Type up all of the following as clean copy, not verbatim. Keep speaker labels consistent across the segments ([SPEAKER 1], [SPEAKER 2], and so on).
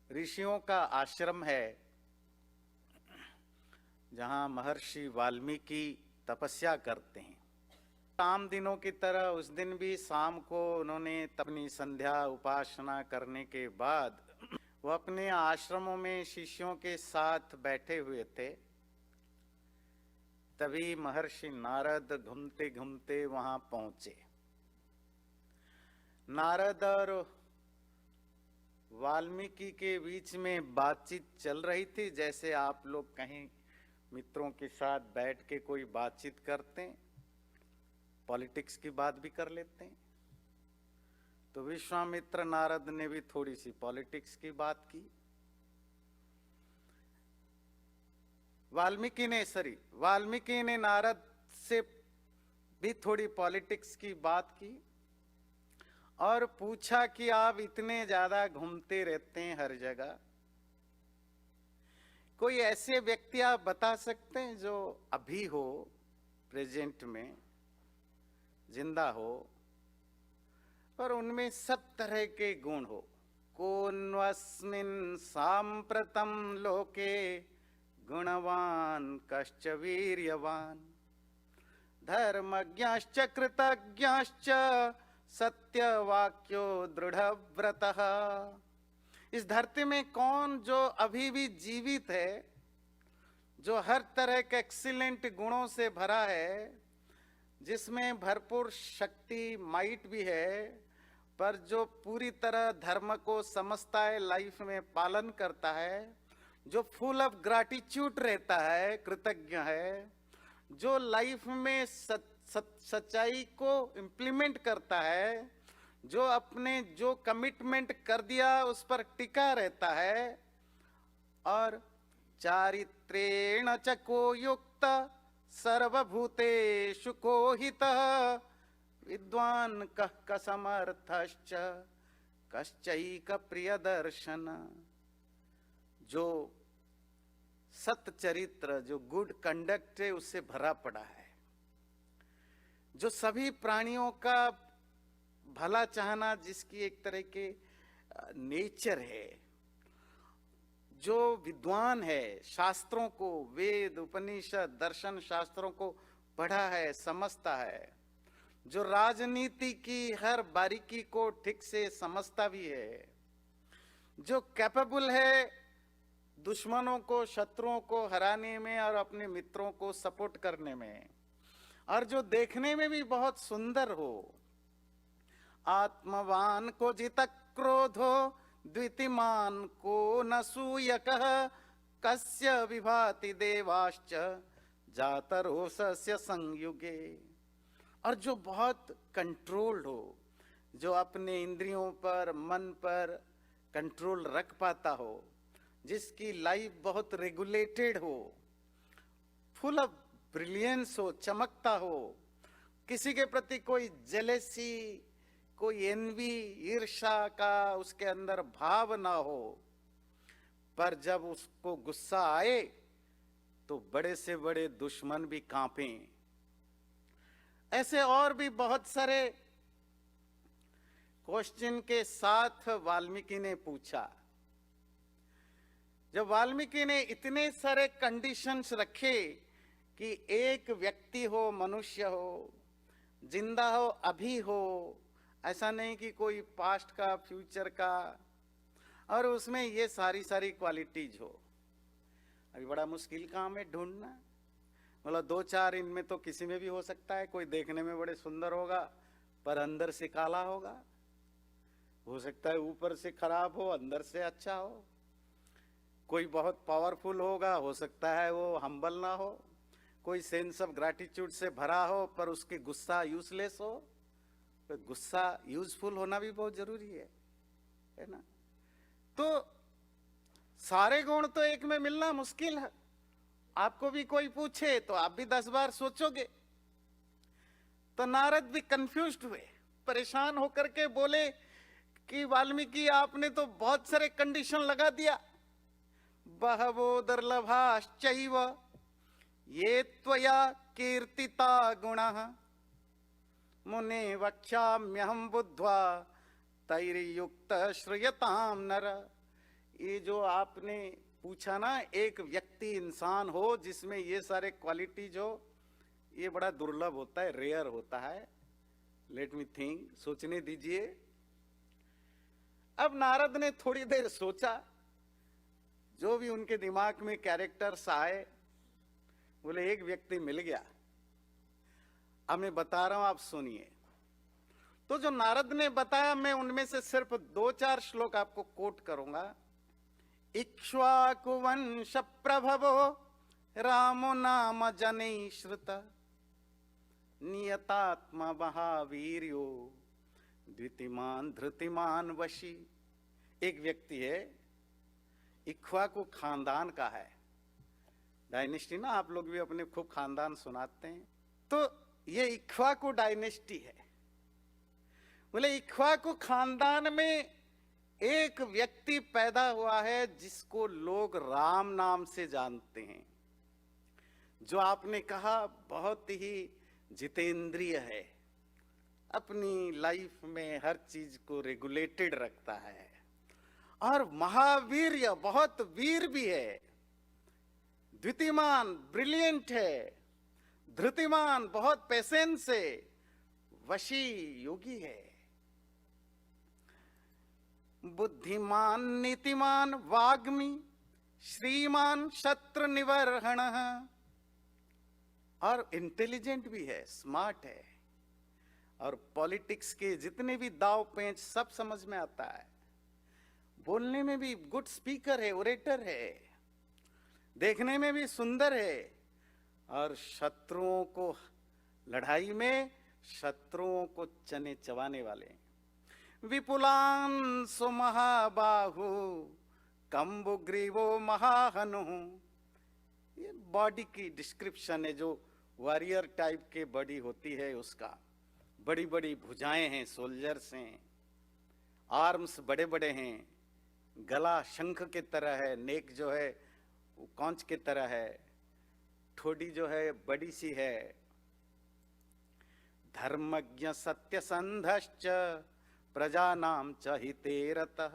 [SPEAKER 1] ऋषियों का आश्रम है जहाँ महर्षि वाल्मीकि तपस्या करते हैं। आम दिनों की तरह उस दिन भी शाम को उन्होंने अपनी संध्या उपासना करने के बाद वो अपने आश्रमों में शिष्यों के साथ बैठे हुए थे। तभी महर्षि नारद घूमते घूमते वहां पहुंचे। नारद और वाल्मीकि के बीच में बातचीत चल रही थी, जैसे आप लोग कहीं मित्रों के साथ बैठ के कोई बातचीत करते हैं, पॉलिटिक्स की बात भी कर लेते हैं। तो विश्वामित्र नारद ने भी थोड़ी सी पॉलिटिक्स की बात की। वाल्मीकि ने नारद से भी थोड़ी पॉलिटिक्स की बात की और पूछा कि आप इतने ज्यादा घूमते रहते हैं हर जगह, कोई ऐसे व्यक्ति आप बता सकते हैं जो अभी हो, प्रेजेंट में जिंदा हो और उनमें सब तरह के गुण हो। कोन्वस्मिन् साम्प्रतं लोके गुणवान कश्च वीर्यवान धर्मज्ञश्च कृतज्ञश्च सत्यवाक्यो दृढ़व्रतः। इस धरती में कौन जो अभी भी जीवित है, जो हर तरह के एक्सीलेंट गुणों से भरा है, जिसमें भरपूर शक्ति माइट भी है, पर जो पूरी तरह धर्म को समझता है, लाइफ में पालन करता है, जो फुल ऑफ ग्रैटिट्यूड रहता है, कृतज्ञ है, जो लाइफ में सच्चाई को इम्प्लीमेंट करता है, जो अपने जो कमिटमेंट कर दिया उस पर टिका रहता है, और चारित्रेण च को युक्त सर्वभूतेषु को हितः विद्वान कः कसमर्थश्च कश्चैक प्रियदर्शन। जो सच्चरित्र, जो गुड कंडक्ट है, उससे भरा पड़ा है, जो सभी प्राणियों का भला चाहना, जिसकी एक तरह के नेचर है, जो विद्वान है, शास्त्रों को, वेद उपनिषद दर्शन शास्त्रों को पढ़ा है, समझता है, जो राजनीति की हर बारीकी को ठीक से समझता भी है, जो कैपेबल है दुश्मनों को, शत्रुओं को हराने में और अपने मित्रों को सपोर्ट करने में, और जो देखने में भी बहुत सुंदर हो। आत्मवान को जित क्रोधो द्वितीमान को न सूयकः कस्य विभाति देवाश्च जातरोषस्य संयुगे। और जो बहुत कंट्रोल्ड हो, जो अपने इंद्रियों पर, मन पर कंट्रोल रख पाता हो, जिसकी लाइफ बहुत रेगुलेटेड हो, फुल ऑफ ब्रिलियंस हो, चमकता हो, किसी के प्रति कोई जेलेसी, कोई एनवी, ईर्ष्या का उसके अंदर भाव ना हो, पर जब उसको गुस्सा आए तो बड़े से बड़े दुश्मन भी कांपें। ऐसे और भी बहुत सारे क्वेश्चन के साथ वाल्मीकि ने पूछा। जब वाल्मीकि ने इतने सारे कंडीशंस रखे कि एक व्यक्ति हो, मनुष्य हो, जिंदा हो, अभी हो, ऐसा नहीं कि कोई पास्ट का, फ्यूचर का, और उसमें ये सारी क्वालिटीज हो, अभी बड़ा मुश्किल काम है ढूंढना। मतलब दो चार इनमें तो किसी में भी हो सकता है। कोई देखने में बड़े सुंदर होगा पर अंदर से काला होगा, हो सकता है ऊपर से खराब हो, अंदर से अच्छा हो। कोई बहुत पावरफुल होगा, हो सकता है वो हम्बल ना हो। कोई सेंस ऑफ ग्रैटिट्यूड से भरा हो पर उसकी गुस्सा यूजलेस हो। तो गुस्सा यूजफुल होना भी बहुत जरूरी है ना। तो सारे गुण तो एक में मिलना मुश्किल है। आपको भी कोई पूछे तो आप भी 10 बार सोचोगे। तो नारद भी कंफ्यूज्ड हुए, परेशान होकर के बोले कि वाल्मीकि आपने तो बहुत सारे कंडीशन लगा दिया। बहवो दुर्लभाश्चैव ये त्वया कीर्तिता गुणः मुने वक्ष्याम्यहं बुद्ध्वा तैर्युक्त श्रूयताम नर। ये जो आपने पूछा ना, एक व्यक्ति इंसान हो जिसमें ये सारे क्वालिटीज हो, ये बड़ा दुर्लभ होता है, रेयर होता है। लेट मी थिंक, सोचने दीजिए। अब नारद ने थोड़ी देर सोचा, जो भी उनके दिमाग में कैरेक्टर्स आए, बोले एक व्यक्ति मिल गया, अब मैं बता रहा हूं, आप सुनिए। तो जो नारद ने बताया, मैं उनमें से सिर्फ 2-4 श्लोक आपको कोट करूंगा। इक्ष्वाकु वंश प्रभवो रामो नाम जनै श्रुत नियतात्मा महावीर्यो द्वितीमान धृतिमान वशी। एक व्यक्ति है, इक्ष्वाकु खानदान का है, डायनेस्टी ना, आप लोग भी अपने खूब खानदान सुनाते हैं। तो ये इक्ष्वाकु डायनेस्टी है। बोले इक्ष्वाकु खानदान में एक व्यक्ति पैदा हुआ है जिसको लोग राम नाम से जानते हैं, जो आपने कहा बहुत ही जितेंद्रिय है, अपनी लाइफ में हर चीज को रेगुलेटेड रखता है, और महावीर, बहुत वीर भी है, द्वितीमान ब्रिलियंट है, धृतिमान बहुत पेशेंस है, वशी योगी है, बुद्धिमान नीतिमान वाग्मी श्रीमान शत्रु निवर्हण, और इंटेलिजेंट भी है, स्मार्ट है, और पॉलिटिक्स के जितने भी दाव पेंच सब समझ में आता है, बोलने में भी गुड स्पीकर है, ओरेटर है, देखने में भी सुंदर है, और शत्रुओं को लड़ाई में शत्रुओं को चने चबाने वाले। विपुलान सुमहाबाहु कंबुग्रीवो महाहनु, ये बॉडी की डिस्क्रिप्शन है, जो वॉरियर टाइप के बॉडी होती है उसका। बड़ी बड़ी भुजाएं हैं, सोल्जर्स हैं, आर्म्स बड़े बड़े हैं, गला शंख के तरह है, नेक जो है वो कौंच के तरह है, ठोड़ी जो है बड़ी सी है। धर्मज्ञ सत्यसंधश्च प्रजानां च हिते रतः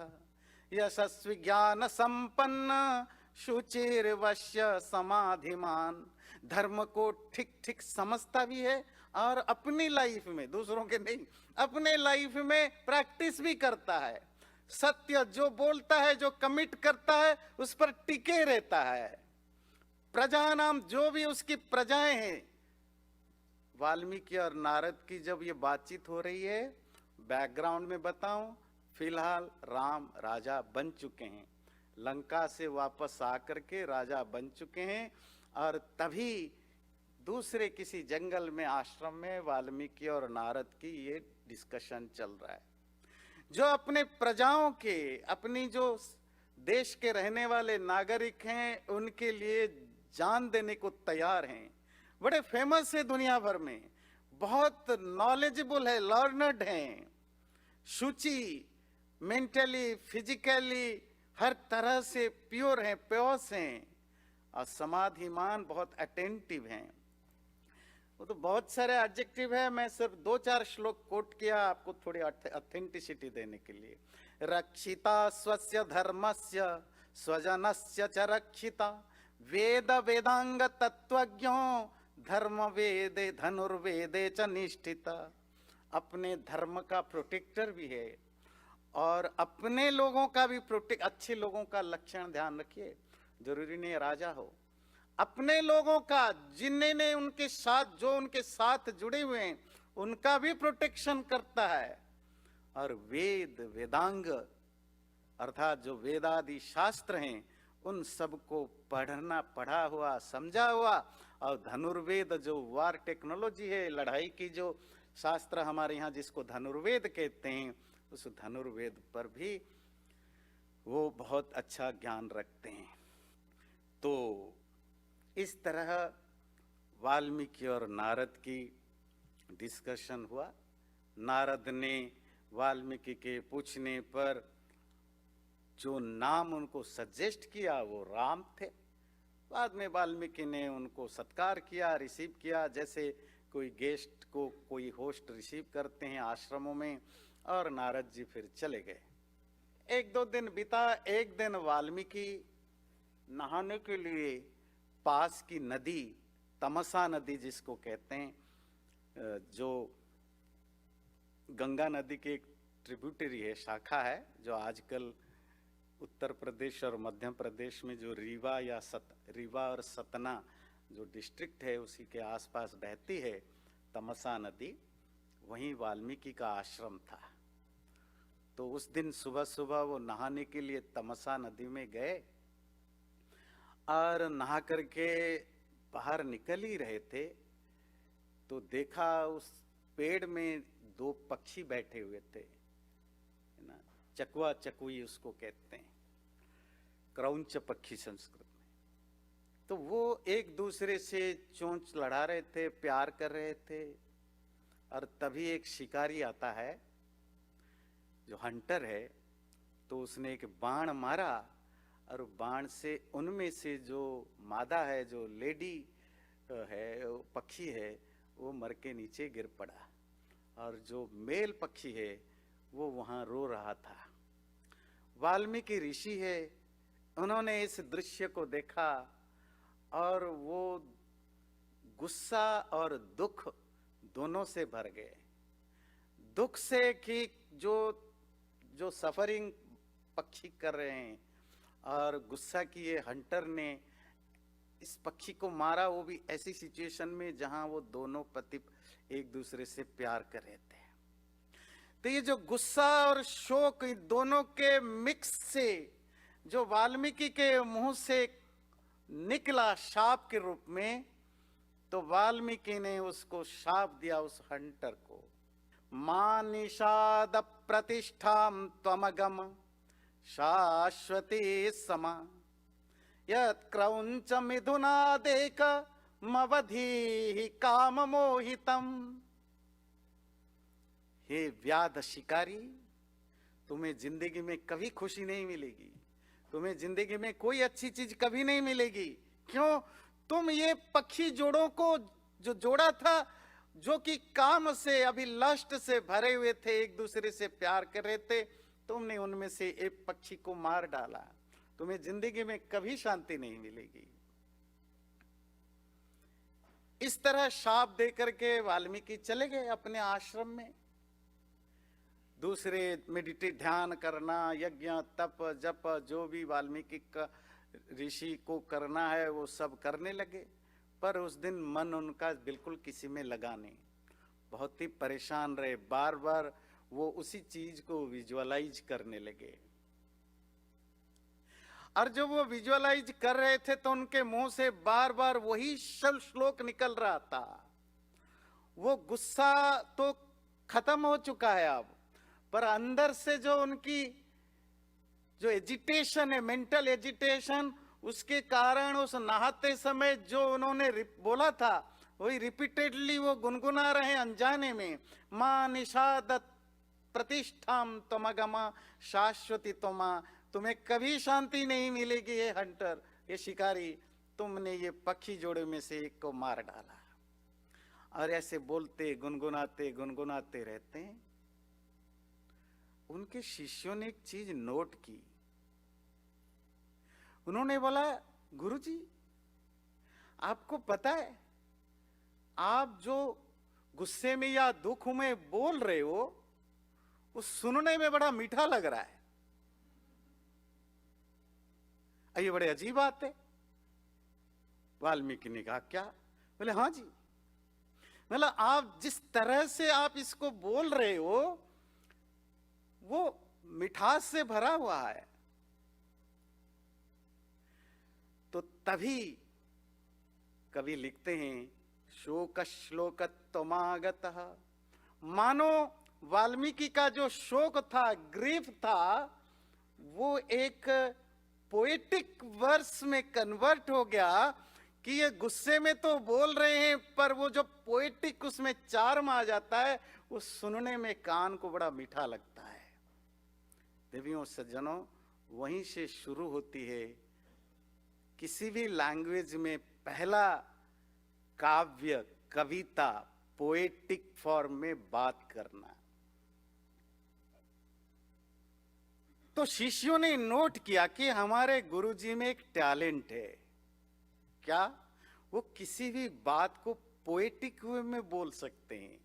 [SPEAKER 1] यशस्वी ज्ञान संपन्न शुचिर्वश्य समाधिमान। धर्म को ठीक ठीक समझता भी है और अपनी लाइफ में, दूसरों के नहीं, अपने लाइफ में प्रैक्टिस भी करता है। सत्य जो बोलता है, जो कमिट करता है, उस पर टिके रहता है। प्रजा नाम, जो भी उसकी प्रजाएं हैं। वाल्मीकि और नारद की जब ये बातचीत हो रही है, बैकग्राउंड में बताऊं, फिलहाल राम राजा बन चुके हैं, लंका से वापस आकर के राजा बन चुके हैं, और तभी दूसरे किसी जंगल में, आश्रम में वाल्मीकि और नारद की ये डिस्कशन चल रहा है। जो अपने प्रजाओं के, अपनी जो देश के रहने वाले नागरिक हैं, उनके लिए जान देने को तैयार हैं। बड़े फेमस है दुनिया भर में, बहुत नॉलेजेबल है, लर्नड हैं, शुचि, मेंटली फिजिकली हर तरह से प्योर हैं, प्योस हैं, और समाधिमान, बहुत अटेंटिव हैं। वो तो बहुत सारे एडजेक्टिव है, मैं सिर्फ 2-4 श्लोक कोट किया आपको थोड़ी ऑथेंटिसिटी देने के लिए। रक्षिता स्वस्य धर्मस्य स्वजनस्य च रक्षिता, वेद वेदांग तत्वज्ञो धर्म वेदे धनुर्वेदे च निष्ठिता। अपने धर्म का प्रोटेक्टर भी है और अपने लोगों का भी प्रोटेक्ट। अच्छे लोगों का लक्षण ध्यान रखिए, जरूरी नहीं राजा हो, अपने लोगों का, जिन्हें उनके साथ, जो उनके साथ जुड़े हुए हैं, उनका भी प्रोटेक्शन करता है। और वेद वेदांग अर्थात जो वेदादि शास्त्र हैं, उन सबको पढ़ना, पढ़ा हुआ, समझा हुआ, और धनुर्वेद जो वार टेक्नोलॉजी है, लड़ाई की जो शास्त्र हमारे यहाँ जिसको धनुर्वेद कहते हैं, उस धनुर्वेद पर भी वो बहुत अच्छा ज्ञान रखते हैं। तो इस तरह वाल्मीकि और नारद की डिस्कशन हुआ। नारद ने वाल्मीकि के पूछने पर जो नाम उनको सजेस्ट किया वो राम थे। बाद में वाल्मीकि ने उनको सत्कार किया, रिसीव किया, जैसे कोई गेस्ट को कोई होस्ट रिसीव करते हैं आश्रमों में, और नारद जी फिर चले गए। एक दो दिन बीता। एक दिन वाल्मीकि नहाने के लिए पास की नदी, तमसा नदी जिसको कहते हैं, जो गंगा नदी की एक ट्रिब्यूटरी है, शाखा है, जो आजकल उत्तर प्रदेश और मध्य प्रदेश में जो रीवा और सतना जो डिस्ट्रिक्ट है उसी के आसपास बहती है तमसा नदी, वहीं वाल्मीकि का आश्रम था। तो उस दिन सुबह सुबह वो नहाने के लिए तमसा नदी में गए और नहा करके बाहर निकल ही रहे थे तो देखा उस पेड़ में दो पक्षी बैठे हुए थे, है ना, चकवा चकुई उसको कहते हैं, क्रौंच पक्षी संस्कृत में। तो वो एक दूसरे से चोंच लड़ा रहे थे, प्यार कर रहे थे। और तभी एक शिकारी आता है जो हंटर है, तो उसने एक बाण मारा और बाण से उनमें से जो मादा है, जो लेडी है, पक्षी है, वो मर के नीचे गिर पड़ा और जो मेल पक्षी है वो वहां रो रहा था। वाल्मीकि ऋषि है, उन्होंने इस दृश्य को देखा और वो गुस्सा और दुख दोनों से भर गए। दुख से कि जो सफरिंग पक्षी कर रहे हैं, और गुस्सा कि ये हंटर ने इस पक्षी को मारा, वो भी ऐसी सिचुएशन में जहां वो दोनों पति एक दूसरे से प्यार कर रहे थे। तो ये जो गुस्सा और शोक दोनों के मिक्स से जो वाल्मीकि के मुंह से निकला शाप के रूप में, तो वाल्मीकि ने उसको शाप दिया उस हंटर को, मां निषाद प्रतिष्ठाम त्वमगम शाश्वती समा यत् क्रौंच मिथुनादेक मवधि काम मोहितम। हे व्याध शिकारी, तुम्हें जिंदगी में कभी खुशी नहीं मिलेगी, तुम्हें जिंदगी में कोई अच्छी चीज कभी नहीं मिलेगी। क्यों? तुम ये पक्षी जोड़ों को जो जोड़ा था, जो कि काम से, अभिलष्ट से भरे हुए थे, एक दूसरे से प्यार कर रहे थे, तुमने उनमें से एक पक्षी को मार डाला, तुम्हें जिंदगी में कभी शांति नहीं मिलेगी। इस तरह शाप देकर के वाल्मीकि चले गए अपने आश्रम में। दूसरे मेडिटेट, ध्यान करना, यज्ञ, तप, जप, जो भी वाल्मीकि का ऋषि को करना है वो सब करने लगे। पर उस दिन मन उनका बिल्कुल किसी में लगा नहीं, बहुत ही परेशान रहे, बार बार वो उसी चीज को विजुअलाइज करने लगे। और जब वो विजुअलाइज कर रहे थे तो उनके मुंह से बार बार वही श्लोक निकल रहा था। वो गुस्सा तो खत्म हो चुका है अब, पर अंदर से जो उनकी जो एजिटेशन है, मेंटल एजिटेशन, उसके कारण उस नहाते समय जो उन्होंने बोला था वही रिपीटेडली वो गुनगुना रहे अनजाने में, मां निषादत प्रतिष्ठाम त्वमगमा शाश्वती त्वमा। तुम्हें कभी शांति नहीं मिलेगी ये हंटर, ये शिकारी, तुमने ये पक्षी जोड़े में से एक को मार डाला। और ऐसे बोलते गुनगुनाते गुनगुनाते रहते हैं। उनके शिष्यों ने एक चीज नोट की। उन्होंने बोला, गुरुजी आपको पता है, आप जो गुस्से में या दुख में बोल रहे हो वो सुनने में बड़ा मीठा लग रहा है। ये बड़े अजीब बात है। वाल्मीकि ने कहा, क्या? बोले, हाँ जी, मतलब आप जिस तरह से आप इसको बोल रहे हो वो मिठास से भरा हुआ है। तो तभी कवि लिखते हैं, शोक श्लोक त्वमागतः। मानो वाल्मीकि का जो शोक था, ग्रीफ था, वो एक पोएटिक वर्स में कन्वर्ट हो गया कि ये गुस्से में तो बोल रहे हैं पर वो जो पोएटिक उसमें चार्म आ जाता है वो सुनने में कान को बड़ा मीठा लगता है। देवियों सज्जनों, वहीं से शुरू होती है किसी भी लैंग्वेज में पहला काव्य, कविता, पोएटिक फॉर्म में बात करना। तो शिष्यों ने नोट किया कि हमारे गुरुजी में एक टैलेंट है। क्या? वो किसी भी बात को पोएटिक वे में बोल सकते हैं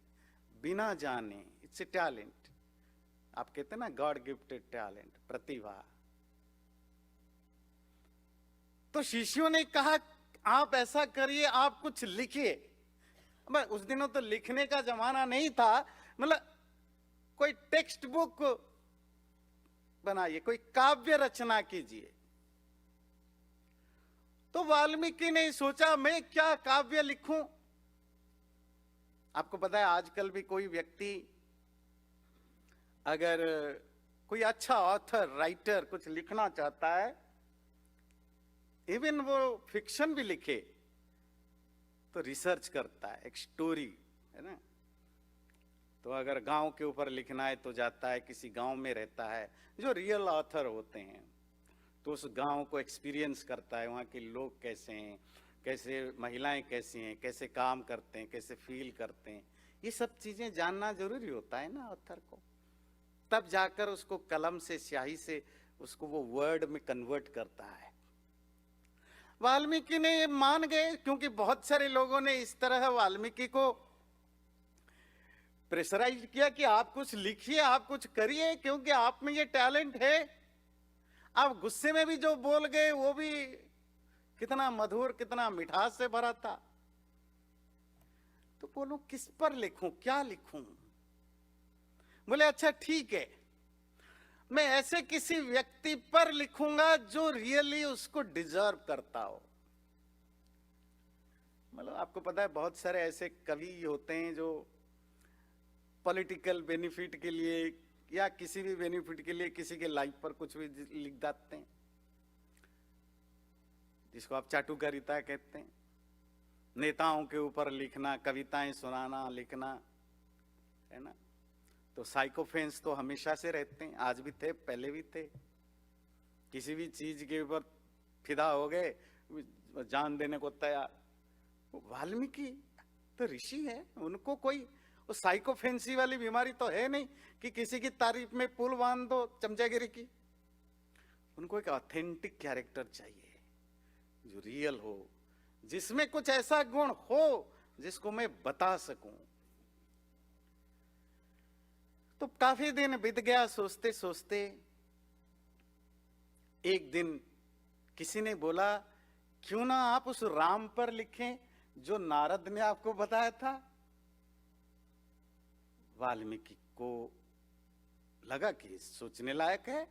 [SPEAKER 1] बिना जाने। It's a talent. आप कहते हैं ना गॉड गिफ्टेड टैलेंट, प्रतिभा। तो शिष्यों ने कहा आप ऐसा करिए, आप कुछ लिखिए। उस दिनों तो लिखने का जमाना नहीं था, मतलब कोई टेक्स्ट बुक बनाइए, कोई काव्य रचना कीजिए। तो वाल्मीकि ने सोचा मैं क्या काव्य लिखूं। आपको पता है आजकल भी कोई व्यक्ति अगर कोई अच्छा ऑथर, राइटर कुछ लिखना चाहता है, इवन वो फिक्शन भी लिखे, तो रिसर्च करता है, एक स्टोरी है ना। तो अगर गांव के ऊपर लिखना है तो जाता है, किसी गांव में रहता है, जो रियल ऑथर होते हैं, तो उस गांव को एक्सपीरियंस करता है, वहाँ के लोग कैसे हैं, कैसे महिलाएं कैसी हैं, कैसे काम करते हैं, कैसे फील करते हैं, ये सब चीजें जानना जरूरी होता है ना ऑथर को। तब जाकर उसको कलम से, स्याही से उसको वो वर्ड में कन्वर्ट करता है। वाल्मीकि ने मान गए, क्योंकि बहुत सारे लोगों ने इस तरह वाल्मीकि को प्रेशराइज किया कि आप कुछ लिखिए, आप कुछ करिए, क्योंकि आप में ये टैलेंट है। आप गुस्से में भी जो बोल गए वो भी कितना मधुर, कितना मिठास से भरा था। तो बोलो किस पर लिखूं, क्या लिखूं? बोले अच्छा ठीक है, मैं ऐसे किसी व्यक्ति पर लिखूंगा जो रियली उसको डिजर्व करता हो। मतलब आपको पता है बहुत सारे ऐसे कवि होते हैं जो पॉलिटिकल बेनिफिट के लिए या किसी भी बेनिफिट के लिए किसी के लाइफ पर कुछ भी लिख देते हैं, जिसको आप चाटुकारिता कहते हैं। नेताओं के ऊपर लिखना, कविताएं सुनाना, लिखना, है ना। तो साइकोफेंस तो हमेशा से रहते हैं, आज भी थे, पहले भी थे। किसी भी चीज के ऊपर फिदा हो गए, जान देने को तैयार। वाल्मीकि तो ऋषि है, उनको कोई वो साइकोफेंसी वाली बीमारी तो है नहीं कि किसी की तारीफ में पुल बांध दो चमचागिरी की। उनको एक ऑथेंटिक कैरेक्टर चाहिए जो रियल हो, जिसमें कुछ ऐसा गुण हो जिसको मैं बता सकूं। तो काफी दिन बीत गया सोचते सोचते। एक दिन किसी ने बोला क्यों ना आप उस राम पर लिखें जो नारद ने आपको बताया था। वाल्मीकि को लगा कि सोचने लायक है,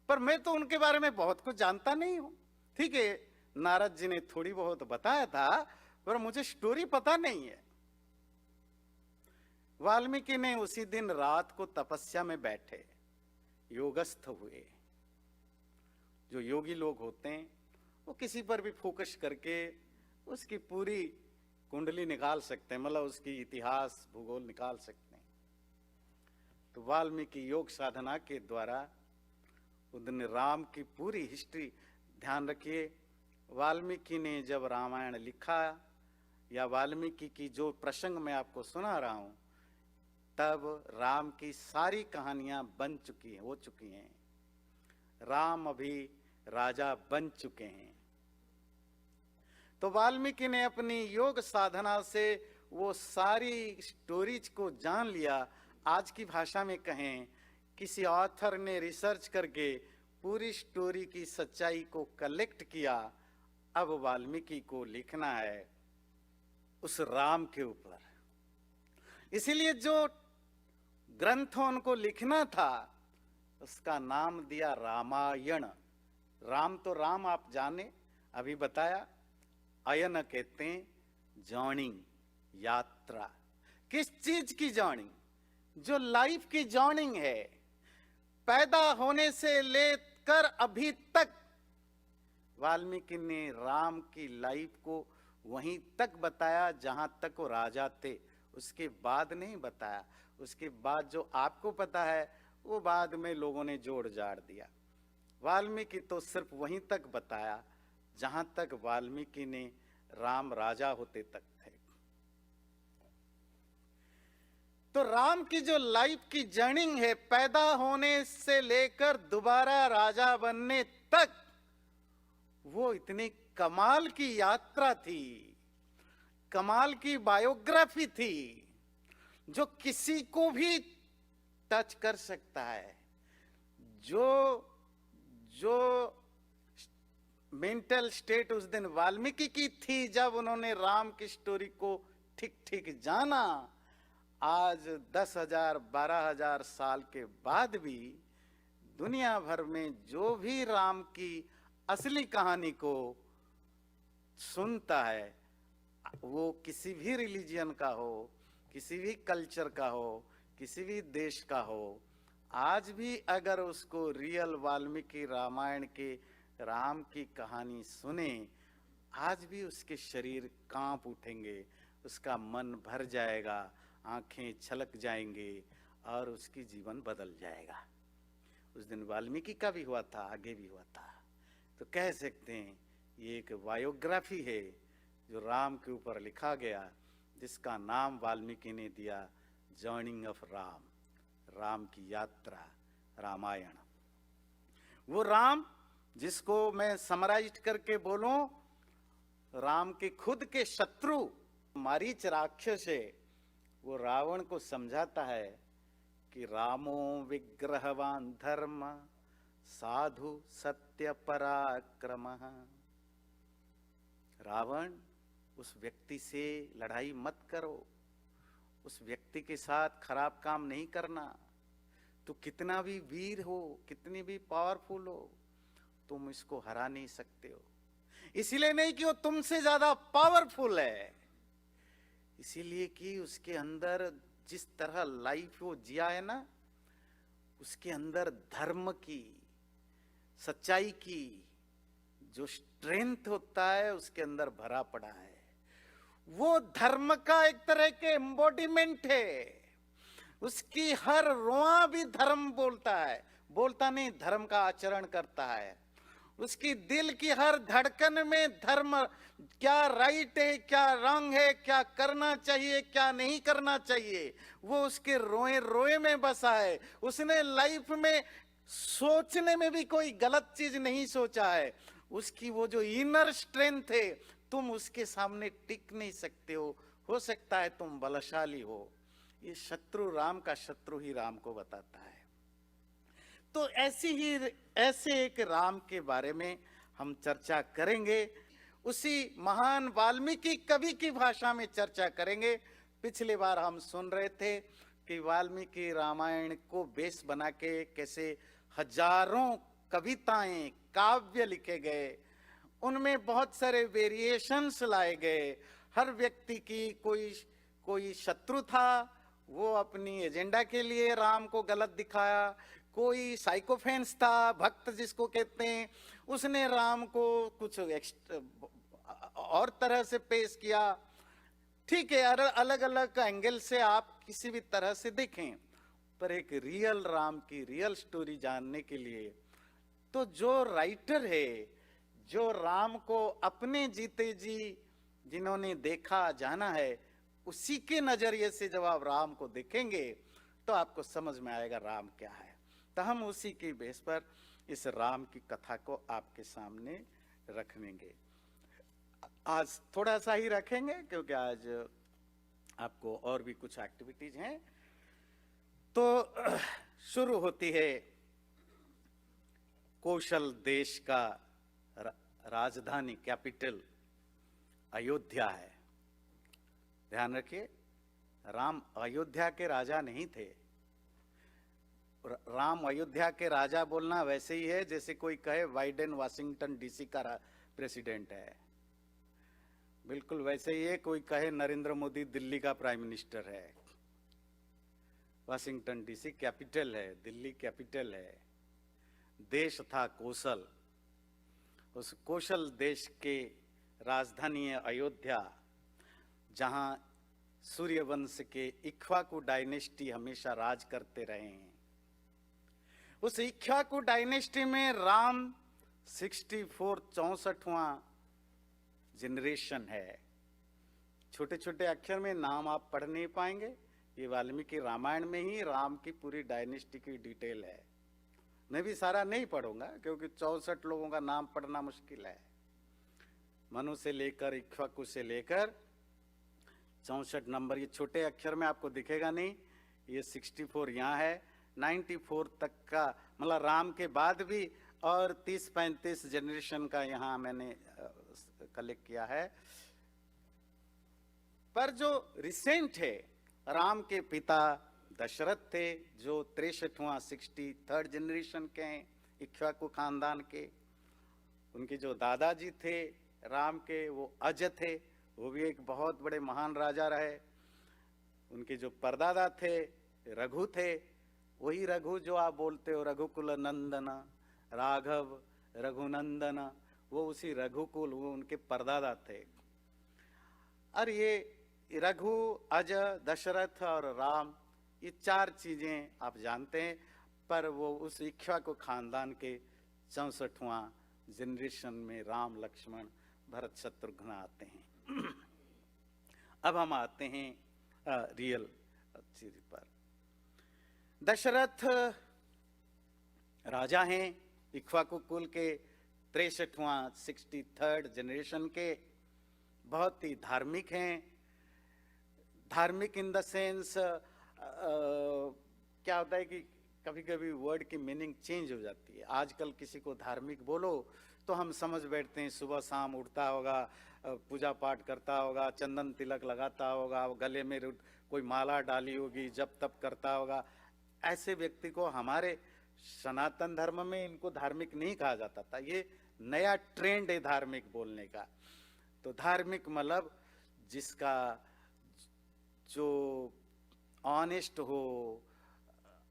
[SPEAKER 1] पर मैं तो उनके बारे में बहुत कुछ जानता नहीं हूं। ठीक है, नारद जी ने थोड़ी बहुत बताया था, पर मुझे स्टोरी पता नहीं है। वाल्मीकि ने उसी दिन रात को तपस्या में बैठे, योगस्थ हुए। जो योगी लोग होते हैं वो किसी पर भी फोकस करके उसकी पूरी कुंडली निकाल सकते हैं, मतलब उसकी इतिहास, भूगोल निकाल सकते हैं। तो वाल्मीकि योग साधना के द्वारा उन्होंने राम की पूरी हिस्ट्री, ध्यान रखिए, वाल्मीकि ने जब रामायण लिखा या वाल्मीकि की जो प्रसंग मैं आपको सुना रहा हूं, तब राम की सारी कहानियां बन चुकी हैं, हो चुकी हैं। राम अभी राजा बन चुके हैं। तो वाल्मीकि ने अपनी योग साधना से वो सारी स्टोरीज को जान लिया। आज की भाषा में कहें, किसी ऑथर ने रिसर्च करके पूरी स्टोरी की सच्चाई को कलेक्ट किया। अब वाल्मीकि को लिखना है उस राम के ऊपर। इसीलिए जो ग्रंथ उनको लिखना था उसका नाम दिया रामायण। राम तो राम आप जाने, अभी बताया। अयन कहते हैं जर्नी, यात्रा। किस चीज की जर्नी? जो लाइफ की जर्नी है, पैदा होने से लेकर अभी तक। वाल्मीकि ने राम की लाइफ को वहीं तक बताया जहां तक वो राजा थे, उसके बाद नहीं बताया। उसके बाद जो आपको पता है वो बाद में लोगों ने जोड़ जाड़ दिया। वाल्मीकि तो सिर्फ वहीं तक बताया जहां तक वाल्मीकि ने राम राजा होते तक थे। तो राम की जो लाइफ की जर्नी है, पैदा होने से लेकर दोबारा राजा बनने तक, वो इतनी कमाल की यात्रा थी, कमाल की बायोग्राफी थी, जो किसी को भी टच कर सकता है। जो जो मेंटल स्टेट उस दिन वाल्मीकि की थी, जब उन्होंने राम की स्टोरी को ठीक ठीक जाना, आज 10,000 12,000 साल के बाद भी दुनिया भर में जो भी राम की असली कहानी को सुनता है, वो किसी भी रिलीजियन का हो, किसी भी कल्चर का हो, किसी भी देश का हो, आज भी अगर उसको रियल वाल्मीकि रामायण के राम की कहानी सुने, आज भी उसके शरीर कांप उठेंगे, उसका मन भर जाएगा, आंखें छलक जाएंगे और उसकी जीवन बदल जाएगा। उस दिन वाल्मीकि का भी हुआ था, आगे भी हुआ था। तो कह सकते हैं ये एक बायोग्राफी है जो राम के ऊपर लिखा गया, जिसका नाम वाल्मीकि ने दिया जर्नी ऑफ राम, राम की यात्रा, रामायण। वो राम जिसको मैं समराइज करके बोलूं, राम के खुद के शत्रु मारीच राक्षस है, वो रावण को समझाता है कि रामो विग्रहवान धर्म साधु सत्य पराक्रम। रावण, उस व्यक्ति से लड़ाई मत करो, उस व्यक्ति के साथ खराब काम नहीं करना। तो कितना भी वीर हो, कितनी भी पावरफुल हो, तुम इसको हरा नहीं सकते हो। इसीलिए नहीं कि वो तुमसे ज्यादा पावरफुल है, इसीलिए कि उसके अंदर जिस तरह लाइफ वो जिया है ना, उसके अंदर धर्म की, सच्चाई की जो स्ट्रेंथ होता है, उसके अंदर भरा पड़ा है। वो धर्म का एक तरह के एम्बॉडीमेंट है। उसकी हर रोआ भी धर्म बोलता है, बोलता नहीं, धर्म का आचरण करता है। उसकी दिल की हर धड़कन में धर्म, क्या राइट है, क्या रॉन्ग है, क्या करना चाहिए, क्या नहीं करना चाहिए, वो उसके रोए रोए में बसा है। उसने लाइफ में सोचने में भी कोई गलत चीज नहीं सोचा है। उसकी वो जो इनर स्ट्रेंथ है, तुम उसके सामने टिक नहीं सकते हो सकता है तुम बलशाली हो। ये शत्रु, राम का शत्रु ही राम को बताता है। तो ऐसे एक राम के बारे में हम चर्चा करेंगे, उसी महान वाल्मीकि कवि की भाषा में चर्चा करेंगे। पिछली बार हम सुन रहे थे कि वाल्मीकि रामायण को बेस बना के कैसे हजारों कविताएं, काव्य लिखे गए, उनमें बहुत सारे वेरिएशंस लाए गए। हर व्यक्ति की कोई शत्रु था, वो अपनी एजेंडा के लिए राम को गलत दिखाया। कोई साइकोफेंस था, भक्त जिसको कहते हैं, उसने राम को कुछ और तरह से पेश किया। ठीक है, अलग अलग एंगल से आप किसी भी तरह से देखें, पर एक रियल राम की रियल स्टोरी जानने के लिए तो जो राइटर है, जो राम को अपने जीते जी जिन्होंने देखा जाना है, उसी के नजरिए से जब आप राम को देखेंगे तो आपको समझ में आएगा राम क्या है। तो हम उसी के बेस पर इस राम की कथा को आपके सामने रखेंगे। आज थोड़ा सा ही रखेंगे क्योंकि आज आपको और भी कुछ एक्टिविटीज हैं। तो शुरू होती है, कौशल देश का राजधानी, कैपिटल अयोध्या है। ध्यान रखिए, राम अयोध्या के राजा नहीं थे। राम अयोध्या के राजा बोलना वैसे ही है जैसे कोई कहे बाइडेन वाशिंगटन डीसी का प्रेसिडेंट है। बिल्कुल वैसे ही है कोई कहे नरेंद्र मोदी दिल्ली का प्राइम मिनिस्टर है। वाशिंगटन डीसी कैपिटल है, दिल्ली कैपिटल है। देश था कौशल, उस कौशल देश के राजधानी है अयोध्या, जहां सूर्यवंश के इक्ष्वाकु डायनेस्टी हमेशा राज करते रहे हैं। उस इक्ष्वाकु डायनेस्टी में राम 64वां जनरेशन है। छोटे छोटे अक्षर में नाम आप पढ़ नहीं पाएंगे, ये वाल्मीकि रामायण में ही राम की पूरी डायनेस्टी की डिटेल है। मैं भी सारा नहीं पढ़ूंगा क्योंकि 64 लोगों का नाम पढ़ना मुश्किल है। मनु से लेकर इक्ष्वाकु से लेकर 64 नंबर, ये छोटे अक्षर में आपको दिखेगा नहीं, ये 64 यहाँ है, 94 तक का, मतलब राम के बाद भी, और 30-35 जनरेशन का यहाँ मैंने कलेक्ट किया है। पर जो रिसेंट है, राम के पिता दशरथ थे जो 63वां 63rd जनरेशन के हैं, इक्ष्वाकु खानदान के। उनके जो दादाजी थे राम के, वो अज थे, वो भी एक बहुत बड़े महान राजा रहे। उनके जो परदादा थे रघु थे, वही रघु जो आप बोलते हो, रघुकुल नंदन राघव रघुनंदन, वो उसी रघुकुल, वो उनके परदादा थे। और ये रघु, अज, दशरथ और राम, ये 4 चीजें आप जानते हैं। पर वो उस इक्ष्वाकु खानदान के 64वां जनरेशन में राम, लक्ष्मण, भरत, शत्रुघ्न आते हैं। अब हम आते हैं रियल चीज पर। दशरथ राजा हैं इक्ष्वाकु कुल के 63वां 63rd जनरेशन के, बहुत ही धार्मिक हैं। धार्मिक इन द सेंस क्या होता है कि कभी कभी वर्ड की मीनिंग चेंज हो जाती है। आजकल किसी को धार्मिक बोलो तो हम समझ बैठते हैं सुबह शाम उठता होगा, पूजा पाठ करता होगा, चंदन तिलक लगाता होगा, गले में कोई माला डाली होगी, जप तप करता होगा। ऐसे व्यक्ति को हमारे सनातन धर्म में इनको धार्मिक नहीं कहा जाता था। ये नया ट्रेंड है धार्मिक बोलने का। तो धार्मिक मतलब जिसका जो ऑनेस्ट हो,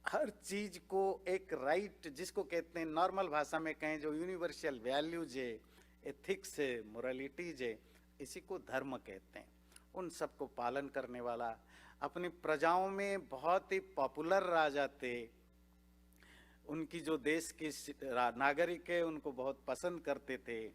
[SPEAKER 1] हर चीज को एक राइट, जिसको कहते हैं नॉर्मल भाषा में कहें, जो यूनिवर्सल वैल्यूज है, एथिक्स है, मोरालिटीज है, इसी को धर्म कहते हैं। उन सबको पालन करने वाला, अपनी प्रजाओं में बहुत ही पॉपुलर राजा थे। उनकी जो देश की नागरिक है उनको बहुत पसंद करते थे।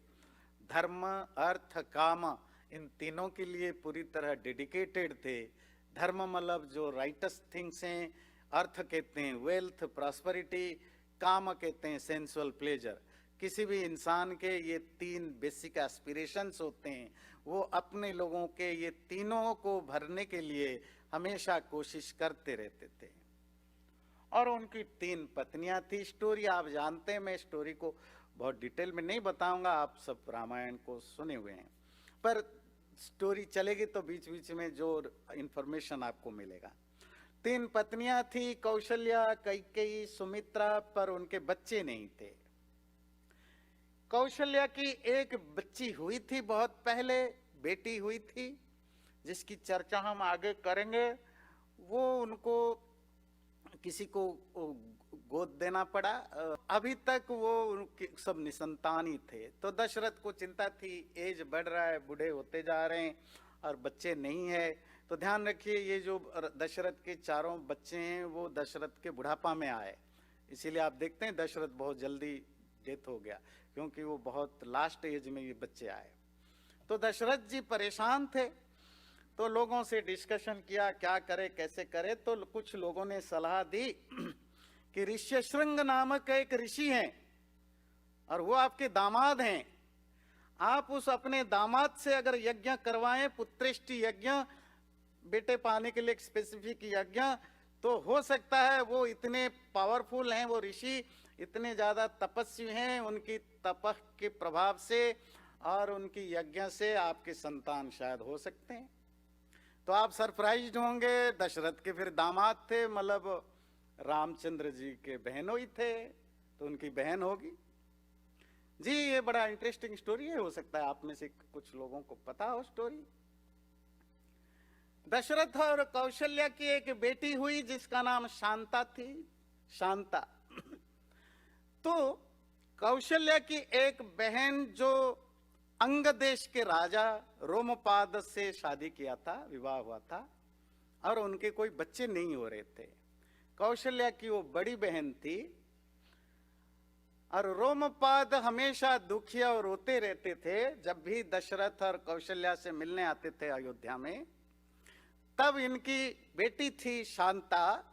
[SPEAKER 1] धर्म, अर्थ, काम, इन तीनों के लिए पूरी तरह डेडिकेटेड थे। धर्म मतलब जो राइटस थिंग्स हैं, अर्थ कहते हैं वेल्थ प्रॉस्पेरिटी, काम कहते हैं सेंसुअल प्लेजर। किसी भी इंसान के ये 3 बेसिक एस्पिरेशंस होते हैं, वो अपने लोगों के ये तीनों को भरने के लिए हमेशा कोशिश करते रहते थे। और उनकी 3 पत्नियां थी। स्टोरी आप जानते हैं, मैं स्टोरी को बहुत डिटेल में नहीं बताऊंगा, आप सब रामायण को सुने हुए हैं। पर स्टोरी चलेगी तो बीच बीच में जो इंफॉर्मेशन आपको मिलेगा। 3 पत्नियां थी, कौशल्या, कैकेयी, सुमित्रा, पर उनके बच्चे नहीं थे। कौशल्या की एक बच्ची हुई थी, बहुत पहले बेटी हुई थी, जिसकी चर्चा हम आगे करेंगे। वो उनको किसी को गोद देना पड़ा। अभी तक वो सब निसंतान ही थे। तो दशरथ को चिंता थी, एज बढ़ रहा है, बूढ़े होते जा रहे हैं और बच्चे नहीं है। तो ध्यान रखिए, ये जो दशरथ के 4 बच्चे हैं वो दशरथ के बुढ़ापा में आए। इसीलिए आप देखते हैं दशरथ बहुत जल्दी डेथ हो गया, क्योंकि वो बहुत लास्ट एज में ये बच्चे आए। तो दशरथ जी परेशान थे, तो लोगों से डिस्कशन किया क्या करे कैसे करे। तो कुछ लोगों ने सलाह दी कि ऋष्यशृंग नामक एक ऋषि हैं और वो आपके दामाद हैं। आप उस अपने दामाद से अगर यज्ञ करवाएं, पुत्रेष्टि यज्ञ, बेटे पाने के लिए एक स्पेसिफिक यज्ञ, तो हो सकता है वो इतने पावरफुल हैं, वो ऋषि इतने ज्यादा तपस्वी हैं, उनकी तपह के प्रभाव से और उनकी यज्ञ से आपके संतान शायद हो सकते हैं। तो आप सरप्राइज्ड होंगे, दशरथ के फिर दामाद थे, मतलब रामचंद्र जी के बहनों ही थे, तो उनकी बहन होगी। जी ये बड़ा इंटरेस्टिंग स्टोरी है, हो सकता है आप में से कुछ लोगों को पता हो स्टोरी। दशरथ और कौशल्या की एक बेटी हुई जिसका नाम शांता थी, शांता। तो कौशल्या की एक बहन जो अंग देश के राजा रोमपाद से शादी किया था, विवाह हुआ था, और उनके कोई बच्चे नहीं हो रहे थे। कौशल्या की वो बड़ी बहन थी और रोमपाद हमेशा दुखी और रोते रहते थे जब भी दशरथ और कौशल्या से मिलने आते थे अयोध्या में। तब इनकी बेटी थी शांता,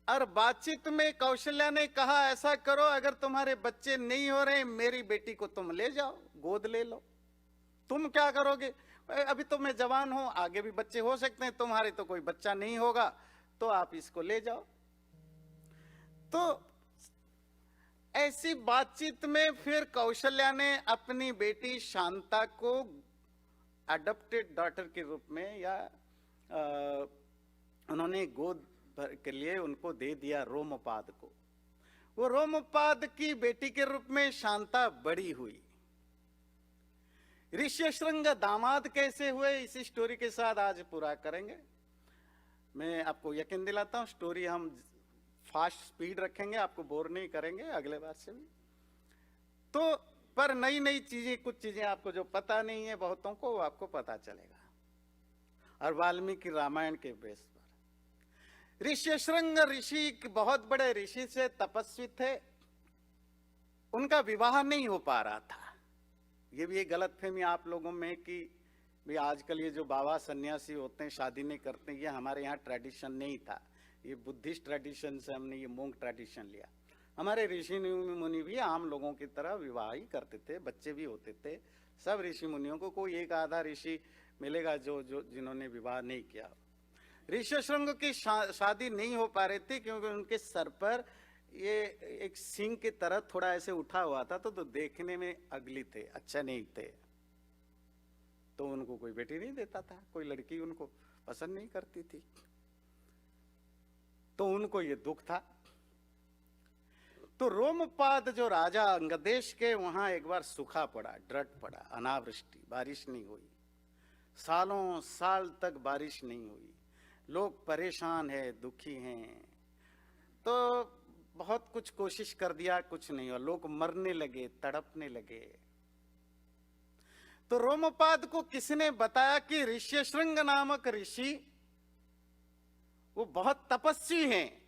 [SPEAKER 1] और बातचीत में कौशल्या ने कहा ऐसा करो, अगर तुम्हारे बच्चे नहीं हो रहे मेरी बेटी को तुम ले जाओ, गोद ले लो। तुम क्या करोगे, अभी तो मैं जवान हूं, आगे भी बच्चे हो सकते हैं, तुम्हारे तो कोई बच्चा नहीं होगा, तो आप इसको ले जाओ। तो ऐसी बातचीत में फिर कौशल्या ने अपनी बेटी शांता को अडॉप्टेड डॉटर के रूप में या उन्होंने गोद के लिए उनको दे दिया रोमपाद को। वो रोमपाद की बेटी के रूप में शांता बड़ी हुई। ऋष्यशृंग दामाद कैसे हुए, इसी स्टोरी के साथ आज पूरा करेंगे। मैं आपको यकीन दिलाता हूं स्टोरी हम फास्ट स्पीड रखेंगे, आपको बोर नहीं करेंगे अगले बार से भी। तो पर नई नई चीजें, कुछ चीजें आपको जो पता नहीं है बहुतों को, वो आपको पता चलेगा। और वाल्मीकि रामायण के बेस पर ऋष्यशृंग ऋषि बहुत बड़े ऋषि से तपस्वी थे, उनका विवाह नहीं हो पा रहा था। ये भी एक गलतफहमी आप लोगों में कि भी आजकल ये जो बाबा सन्यासी होते हैं शादी नहीं करते, ये हमारे यहाँ ट्रेडिशन नहीं था। ये बुद्धिस्ट ट्रेडिशन से हमने ये मोंक ट्रेडिशन लिया। हमारे ऋषि मुनि भी आम लोगों की तरह विवाह ही करते थे, बच्चे भी होते थे। सब ऋषि मुनियों को कोई एक आधा ऋषि मिलेगा जो जिन्होंने विवाह नहीं किया। ऋष्यशृंग की शादी नहीं हो पा रही थी क्योंकि उनके सर पर ये एक सिंह की तरह थोड़ा ऐसे उठा हुआ था, तो देखने में अगली थे, अच्छा नहीं थे। तो उनको कोई बेटी नहीं देता था, कोई लड़की उनको पसंद नहीं करती थी, तो उनको ये दुख था। तो रोमपाद जो राजा अंगदेश के, वहां एक बार सूखा पड़ा, ड्रट पड़ा, अनावृष्टि, बारिश नहीं हुई। सालों साल तक बारिश नहीं हुई, लोग परेशान है, दुखी हैं। तो बहुत कुछ कोशिश कर दिया, कुछ नहीं हुआ, लोग मरने लगे, तड़पने लगे। तो रोमपाद को किसने बताया कि ऋष्यशृंग नामक ऋषि वो बहुत तपस्वी हैं,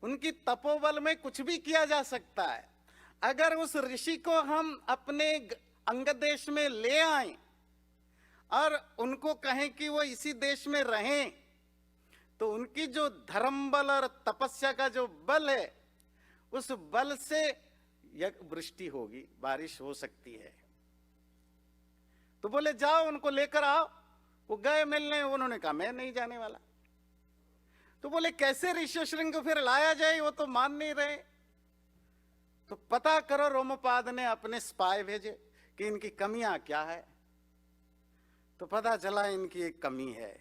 [SPEAKER 1] उनकी तपोबल में कुछ भी किया जा सकता है। अगर उस ऋषि को हम अपने अंग देश में ले आए और उनको कहें कि वो इसी देश में रहें, तो उनकी जो धर्म बल और तपस्या का जो बल है, उस बल से वृष्टि होगी, बारिश हो सकती है। तो बोले जाओ उनको लेकर आओ। वो गए मिलने, उन्होंने कहा मैं नहीं जाने वाला। तो बोले कैसे ऋष्यशृंग को फिर लाया जाए, वो तो मान नहीं रहे। तो पता करो, रोमपाद ने अपने स्पाई भेजे कि इनकी कमियां क्या है। तो पता चला इनकी एक कमी है,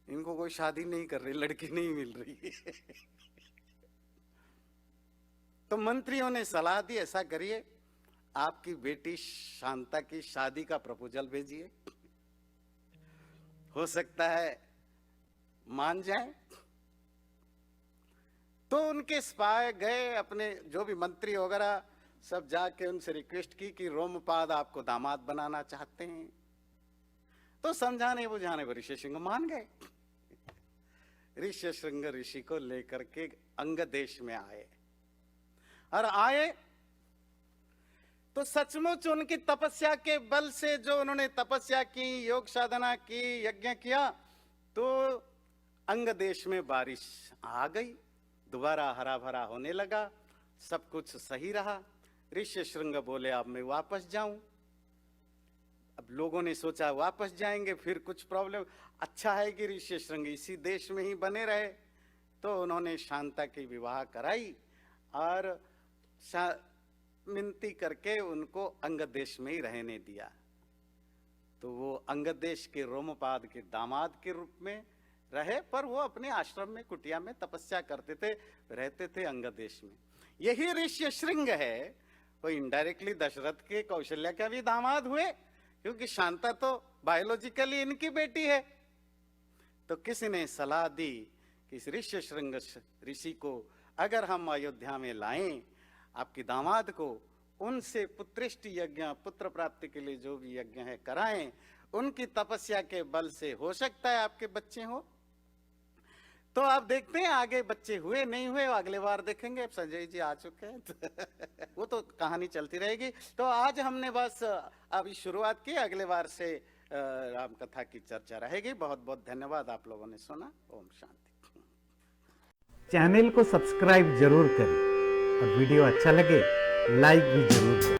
[SPEAKER 1] इनको कोई शादी नहीं कर रही, लड़की नहीं मिल रही है। तो मंत्रियों ने सलाह दी, ऐसा करिए आपकी बेटी शांता की शादी का प्रपोजल भेजिए, हो सकता है मान जाए। तो उनके स्पाई गए, अपने जो भी मंत्री वगैरह सब जाके उनसे रिक्वेस्ट की कि रोमपाद आपको दामाद बनाना चाहते हैं। तो समझाने बुझाने पर ऋष्यशृंग मान गए। ऋष्यशृंग ऋषि को लेकर के अंग देश में आए, और आए तो सचमुच उनकी तपस्या के बल से, जो उन्होंने तपस्या की, योग साधना की, यज्ञ किया, तो अंग देश में बारिश आ गई, दोबारा हरा भरा होने लगा, सब कुछ सही रहा। ऋष्यशृंग बोले अब मैं वापस जाऊं। अब लोगों ने सोचा वापस जाएंगे, फिर कुछ प्रॉब्लम, अच्छा है कि ऋष्यशृंग इसी देश में ही बने रहे। तो उन्होंने शांता की विवाह कराई और मिनती करके उनको अंग देश में ही रहने दिया। तो वो अंग देश के रोमपाद के दामाद के रूप में रहे, पर वो अपने आश्रम में, कुटिया में तपस्या करते थे, रहते थे अंग देश में। यही ऋष्यशृंग है, वो इनडायरेक्टली दशरथ के, कौशल्या का भी दामाद हुए, क्योंकि शांता तो बायोलॉजिकली इनकी बेटी है। तो किसी ने सलाह दी कि इस ऋष्यशृंग ऋषि को अगर हम अयोध्या में लाएं, आपके दामाद को, उनसे पुत्रेष्टि यज्ञ, पुत्र प्राप्ति के लिए जो भी यज्ञ है कराएं, उनकी तपस्या के बल से हो सकता है आपके बच्चे हो। तो आप देखते हैं आगे बच्चे हुए नहीं हुए, अगले बार देखेंगे। अब संजय जी आ चुके हैं, वो तो कहानी चलती रहेगी। तो आज हमने बस अभी शुरुआत की, अगले बार से राम कथा की चर्चा रहेगी। बहुत बहुत धन्यवाद, आप लोगों ने सुना। ओम शांति।
[SPEAKER 2] चैनल को सब्सक्राइब जरूर करें और वीडियो अच्छा लगे लाइक भी जरूर करें।